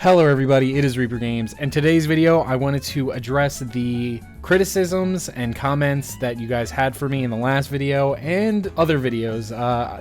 Hello everybody, it is Reaper Games, and today's video I wanted to address the criticisms and comments that you guys had for me in the last video and other videos.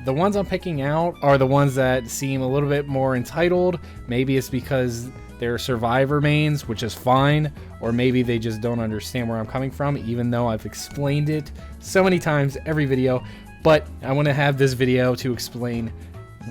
The ones I'm picking out are the ones that seem a little bit more entitled. Maybe it's because they're survivor mains, which is fine, or maybe they just don't understand where I'm coming from, even though I've explained it so many times every video. But I want to have this video to explain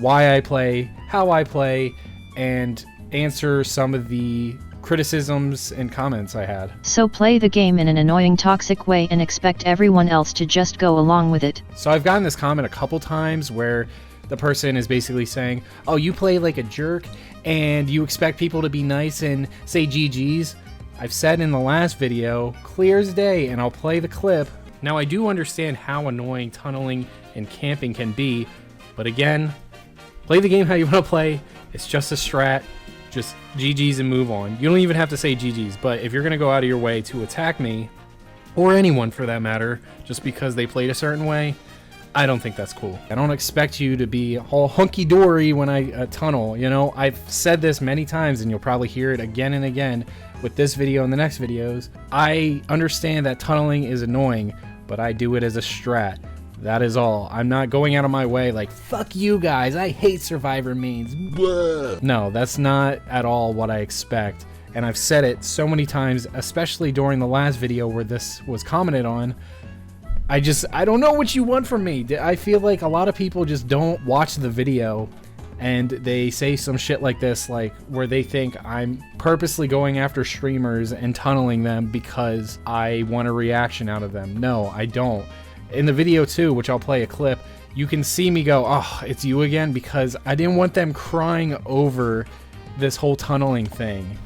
why I play, how I play, and answer some of the criticisms and comments I had. So play the game in an annoying, toxic way and expect everyone else to just go along with it. So I've gotten this comment a couple times where the person is basically saying, oh, you play like a jerk and you expect people to be nice and say GG's. I've said in the last video, clear as day, and I'll play the clip. Now I do understand how annoying tunneling and camping can be, but again, play the game how you want to play. It's just a strat. Just GG's and move on. You don't even have to say GG's, but if you're going to go out of your way to attack me, or anyone for that matter, just because they played a certain way, I don't think that's cool. I don't expect you to be all hunky-dory when I tunnel, you know? I've said this many times, and you'll probably hear it again and again with this video and the next videos. I understand that tunneling is annoying, but I do it as a strat. That is all. I'm not going out of my way like, fuck you guys, I hate survivor mains. Blah. No, that's not at all what I expect. And I've said it so many times, especially during the last video where this was commented on. I don't know what you want from me. I feel like a lot of people just don't watch the video and they say some shit like this, like where they think I'm purposely going after streamers and tunneling them because I want a reaction out of them. No, I don't. In the video too, which I'll play a clip, you can see me go, oh, it's you again, because I didn't want them crying over this whole tunneling thing.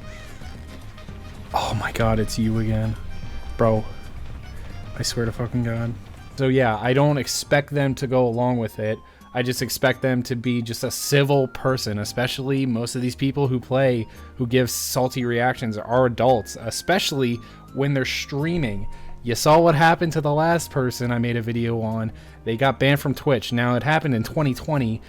Oh my god, it's you again. Bro, I swear to fucking god. So yeah, I don't expect them to go along with it. I just expect them to be just a civil person, especially most of these people who play, who give salty reactions are adults, especially when they're streaming. You saw what happened to the last person I made a video on. They got banned from Twitch. Now, it happened in 2020,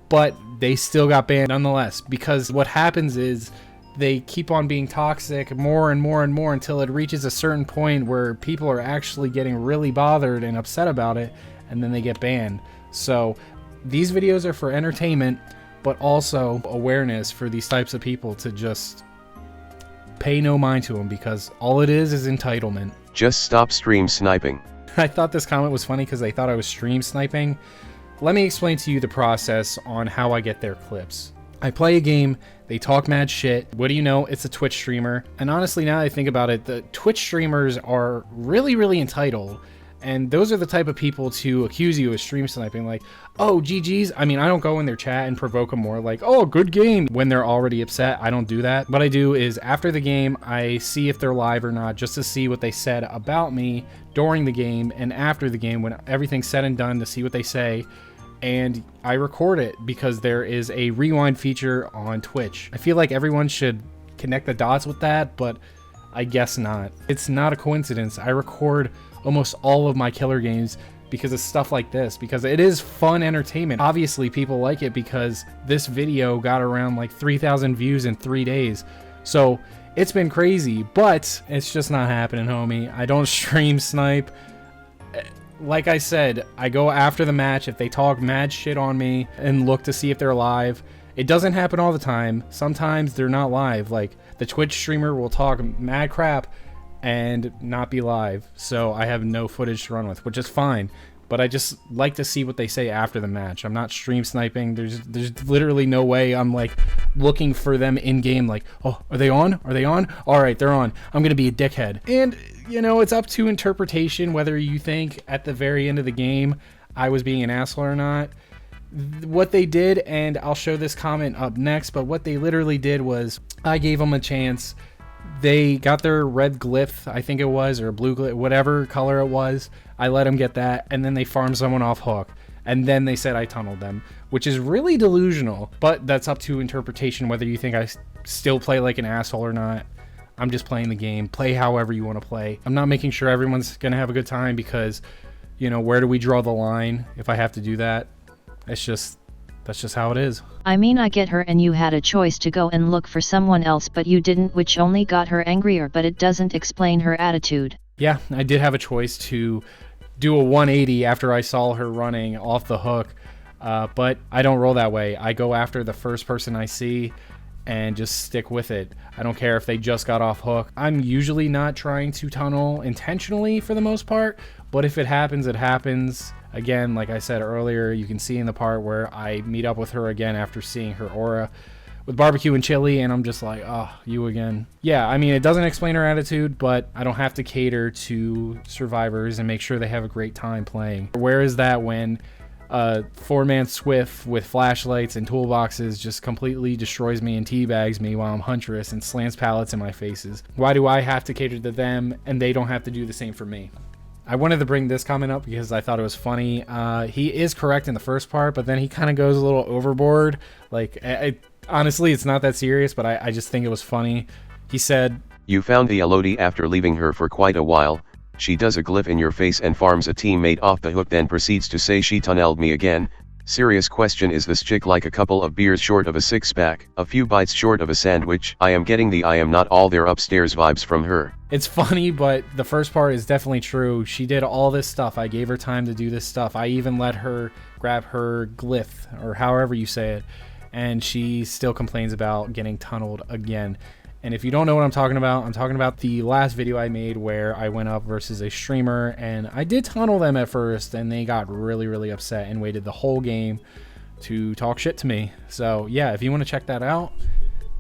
but they still got banned nonetheless, because what happens is they keep on being toxic more and more and more until it reaches a certain point where people are actually getting really bothered and upset about it, and then they get banned. So these videos are for entertainment, but also awareness for these types of people to just pay no mind to them, because all it is entitlement. Just stop stream sniping. I thought this comment was funny because they thought I was stream sniping. Let me explain to you the process on how I get their clips. I play a game, they talk mad shit. What do you know? It's a Twitch streamer. And honestly, now that I think about it, the Twitch streamers are really, really entitled. And those are the type of people to accuse you of stream sniping, like, oh, GG's. I mean, I don't go in their chat and provoke them more like, oh, good game, when they're already upset. I don't do that. What I do is after the game, I see if they're live or not, just to see what they said about me during the game and after the game, when everything's said and done, to see what they say. And I record it because there is a rewind feature on Twitch. I feel like everyone should connect the dots with that, but I guess not. It's not a coincidence. I record almost all of my killer games because of stuff like this, because it is fun entertainment. Obviously people like it because this video got around like 3,000 views in 3 days. So it's been crazy, but it's just not happening, homie. I don't stream snipe. Like I said, I go after the match if they talk mad shit on me and look to see if they're live. It doesn't happen all the time. Sometimes they're not live. Like the Twitch streamer will talk mad crap and not be live, so I have no footage to run with, which is fine, but I just like to see what they say after the match. I'm not stream sniping. There's literally no way I'm like looking for them in game like, oh, are they on? Are they on? All right, they're on. I'm gonna be a dickhead. And you know, it's up to interpretation whether you think at the very end of the game I was being an asshole or not. What they did, and I'll show this comment up next, but what they literally did was I gave them a chance. They got their red glyph, I think it was, or blue glyph, whatever color it was. I let them get that, and then they farmed someone off hook. And then they said I tunneled them, which is really delusional. But that's up to interpretation, whether you think I still play like an asshole or not. I'm just playing the game. Play however you want to play. I'm not making sure everyone's going to have a good time because, you know, where do we draw the line if I have to do that? It's just, That's just how it is. I mean, I get her, and you had a choice to go and look for someone else, but you didn't, which only got her angrier, but it doesn't explain her attitude. Yeah, I did have a choice to do a 180 after I saw her running off the hook, but I don't roll that way. I go after the first person I see and just stick with it. I don't care if they just got off hook. I'm usually not trying to tunnel intentionally for the most part, but if it happens, it happens. Again, like I said earlier, you can see in the part where I meet up with her again after seeing her aura with barbecue and chili, and I'm just like, oh, you again. Yeah, I mean, it doesn't explain her attitude, but I don't have to cater to survivors and make sure they have a great time playing. Where is that when four-man Swift with flashlights and toolboxes just completely destroys me and teabags me while I'm Huntress and slams pallets in my faces? Why do I have to cater to them and they don't have to do the same for me? I wanted to bring this comment up because I thought it was funny. He is correct in the first part, but then he kind of goes a little overboard. Like, honestly, it's not that serious, but I just think it was funny. He said, "You found the Elodie after leaving her for quite a while. She does a glyph in your face and farms a teammate off the hook, then proceeds to say she tunneled me again. Serious question, is this chick like a couple of beers short of a six-pack, a few bites short of a sandwich? I am getting the I am not all there upstairs vibes from her." It's funny, but the first part is definitely true. She did all this stuff. I gave her time to do this stuff. I even let her grab her glyph, or however you say it, and she still complains about getting tunneled again. And if you don't know what I'm talking about the last video I made where I went up versus a streamer, and I did tunnel them at first, and they got really, really upset and waited the whole game to talk shit to me. So yeah, if you want to check that out,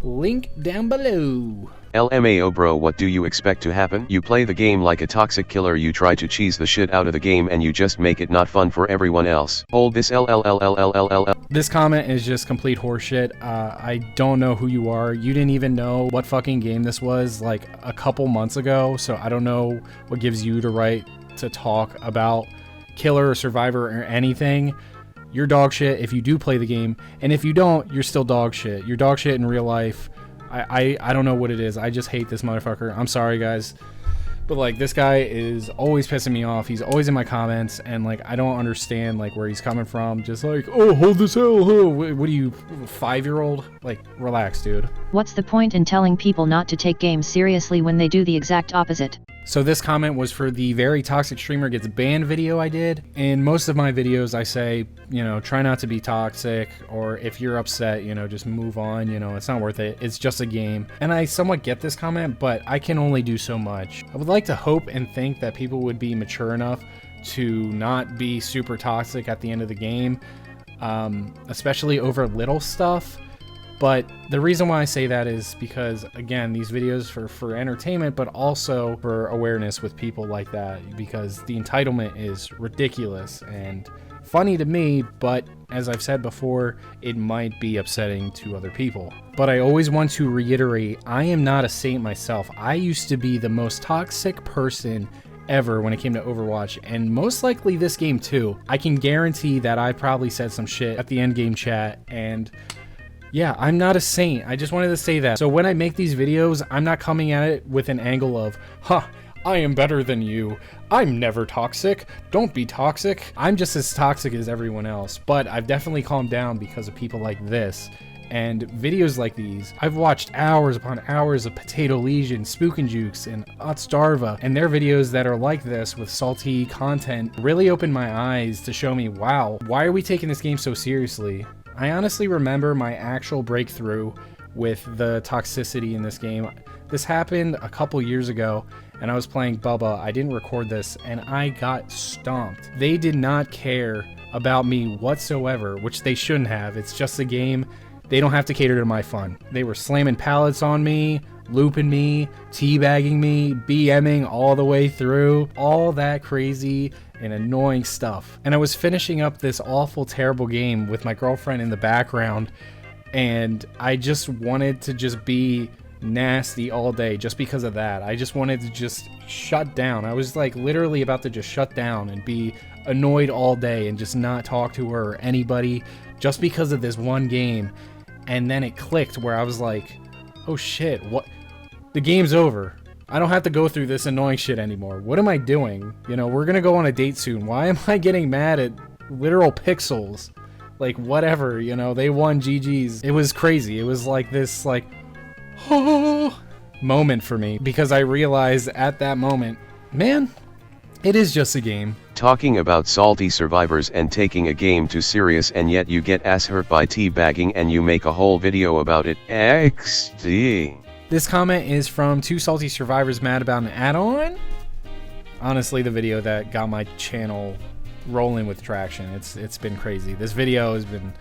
link down below. LMAO bro, what do you expect to happen? You play the game like a toxic killer, you try to cheese the shit out of the game, and you just make it not fun for everyone else. Hold this LLLLLLL. This comment is just complete horseshit. I don't know who you are. You didn't even know what fucking game this was like a couple months ago, so I don't know what gives you the right to talk about killer or survivor or anything. You're dog shit if you do play the game, and if you don't, you're still dog shit. You're dog shit in real life. I don't know what it is. I just hate this motherfucker. I'm sorry, guys. But, like, this guy is always pissing me off. He's always in my comments, and, like, I don't understand, like, where he's coming from. Just like, oh, hold this hell. What are you, 5-year-old? Like, relax, dude. What's the point in telling people not to take games seriously when they do the exact opposite? So this comment was for the very toxic streamer gets banned video I did. In most of my videos, I say, you know, try not to be toxic, or if you're upset, you know, just move on. You know, it's not worth it. It's just a game. And I somewhat get this comment, but I can only do so much. I would like to hope and think that people would be mature enough to not be super toxic at the end of the game, especially over little stuff. But the reason why I say that is because, again, these videos are for entertainment, but also for awareness with people like that, because the entitlement is ridiculous and funny to me, but as I've said before, it might be upsetting to other people. But I always want to reiterate, I am not a saint myself. I used to be the most toxic person ever when it came to Overwatch, and most likely this game too. I can guarantee that I probably said some shit at the end game chat, and yeah, I'm not a saint. I just wanted to say that. So when I make these videos, I'm not coming at it with an angle of, I am better than you. I'm never toxic. Don't be toxic. I'm just as toxic as everyone else. But I've definitely calmed down because of people like this. And videos like these, I've watched hours upon hours of Potato Legion, Spook and Jukes, and Otstarva, and their videos that are like this with salty content really opened my eyes to show me, wow, why are we taking this game so seriously? I honestly remember my actual breakthrough with the toxicity in this game. This happened a couple years ago, and I was playing Bubba. I didn't record this, and I got stomped. They did not care about me whatsoever, which they shouldn't have. It's just a game. They don't have to cater to my fun. They were slamming pallets on me, looping me, teabagging me, BMing all the way through, all that crazy and annoying stuff. And I was finishing up this awful, terrible game with my girlfriend in the background, and I just wanted to just be nasty all day just because of that. I just wanted to just shut down. I was like literally about to just shut down and be annoyed all day and just not talk to her or anybody just because of this one game. And then it clicked where I was like, oh shit, what? The game's over. I don't have to go through this annoying shit anymore. What am I doing? You know, we're gonna go on a date soon. Why am I getting mad at literal pixels? Like, whatever, you know, they won, GG's. It was crazy. It was like this, like, moment for me, because I realized at that moment, man, it is just a game. Talking about salty survivors and taking a game too serious, and yet you get ass hurt by teabagging and you make a whole video about it. XD. This comment is from Two Salty Survivors mad about an add-on. Honestly, the video that got my channel rolling with traction. It's been crazy. This video has been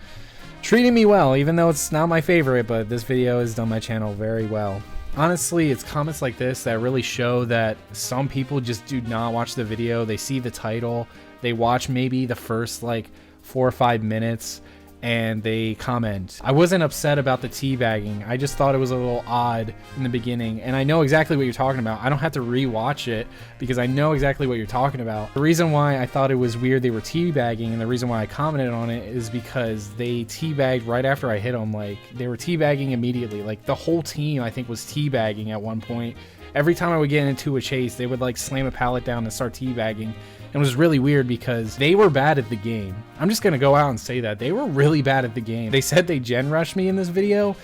treating me well, even though it's not my favorite, but this video has done my channel very well. Honestly, it's comments like this that really show that some people just do not watch the video. They see the title, they watch maybe the first like 4 or 5 minutes, and they comment. I wasn't upset about the teabagging. I just thought it was a little odd in the beginning, and I know exactly what you're talking about. I don't have to rewatch it because I know exactly what you're talking about. The reason why I thought it was weird they were teabagging, and the reason why I commented on it, is because they teabagged right after I hit them. Like, they were teabagging immediately. Like, the whole team, I think, was teabagging at one point. Every time I would get into a chase, they would like slam a pallet down and start teabagging. It was really weird because they were bad at the game. I'm just gonna go out and say that. They were really bad at the game. They said they gen rushed me in this video,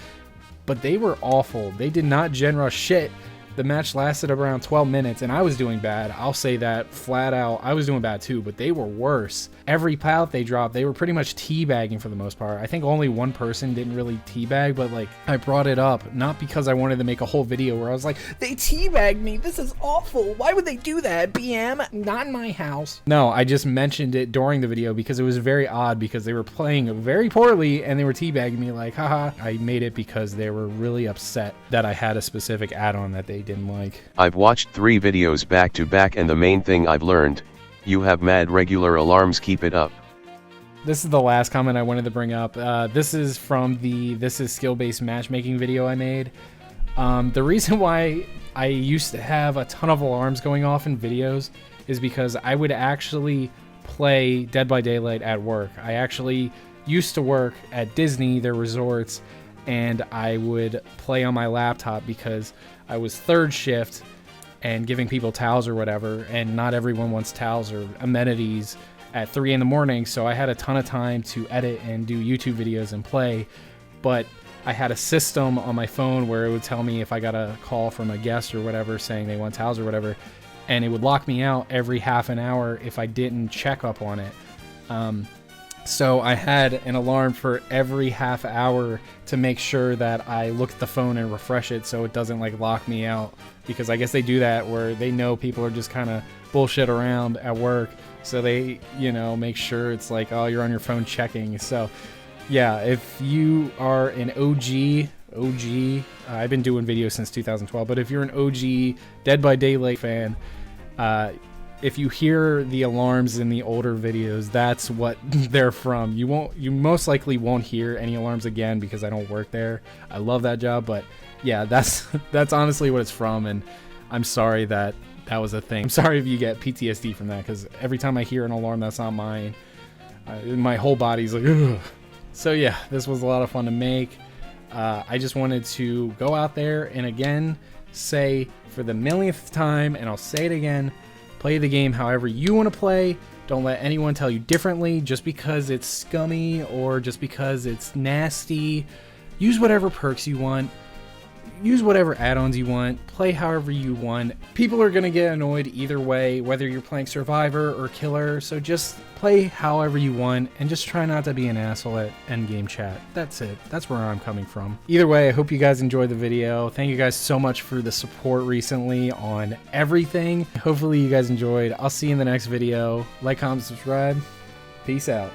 but they were awful. They did not gen rush shit. The match lasted around 12 minutes and I was doing bad. I'll say that flat out. I was doing bad too, but they were worse. Every pallet they dropped, they were pretty much teabagging for the most part. I think only one person didn't really teabag, but like, I brought it up not because I wanted to make a whole video where I was like, they teabagged me, this is awful, why would they do that, BM? Not in my house. No, I just mentioned it during the video because it was very odd, because they were playing very poorly and they were teabagging me like, haha. I made it because they were really upset that I had a specific add-on that they didn't like. I've watched 3 videos back to back, and the main thing I've learned, you have mad regular alarms, keep it up. This is the last comment I wanted to bring up. This is from the This Is Skill-Based Matchmaking video I made. The reason why I used to have a ton of alarms going off in videos is because I would actually play Dead by Daylight at work. I actually used to work at Disney, their resorts, and I would play on my laptop because I was third shift and giving people towels or whatever, and not everyone wants towels or amenities at 3 in the morning, so I had a ton of time to edit and do YouTube videos and play. But I had a system on my phone where it would tell me if I got a call from a guest or whatever saying they want towels or whatever, and it would lock me out every half an hour if I didn't check up on it. So I had an alarm for every half hour to make sure that I look at the phone and refresh it so it doesn't like lock me out, because I guess they do that where they know people are just kind of bullshit around at work, so they, you know, make sure it's like, oh, you're on your phone checking. So yeah, if you are an OG, I've been doing videos since 2012, but if you're an OG Dead by Daylight fan, if you hear the alarms in the older videos, that's what they're from. You most likely won't hear any alarms again because I don't work there. I love that job, but yeah, that's honestly what it's from, and I'm sorry that was a thing. I'm sorry if you get PTSD from that, because every time I hear an alarm that's not mine, my whole body's like, ugh. So yeah, this was a lot of fun to make. I just wanted to go out there and again say for the millionth time, and I'll say it again, play the game however you want to play. Don't let anyone tell you differently just because it's scummy or just because it's nasty. Use whatever perks you want. Use whatever add-ons you want. Play however you want. People are going to get annoyed either way, whether you're playing Survivor or Killer. So just play however you want and just try not to be an asshole at endgame chat. That's it. That's where I'm coming from. Either way, I hope you guys enjoyed the video. Thank you guys so much for the support recently on everything. Hopefully you guys enjoyed. I'll see you in the next video. Like, comment, subscribe. Peace out.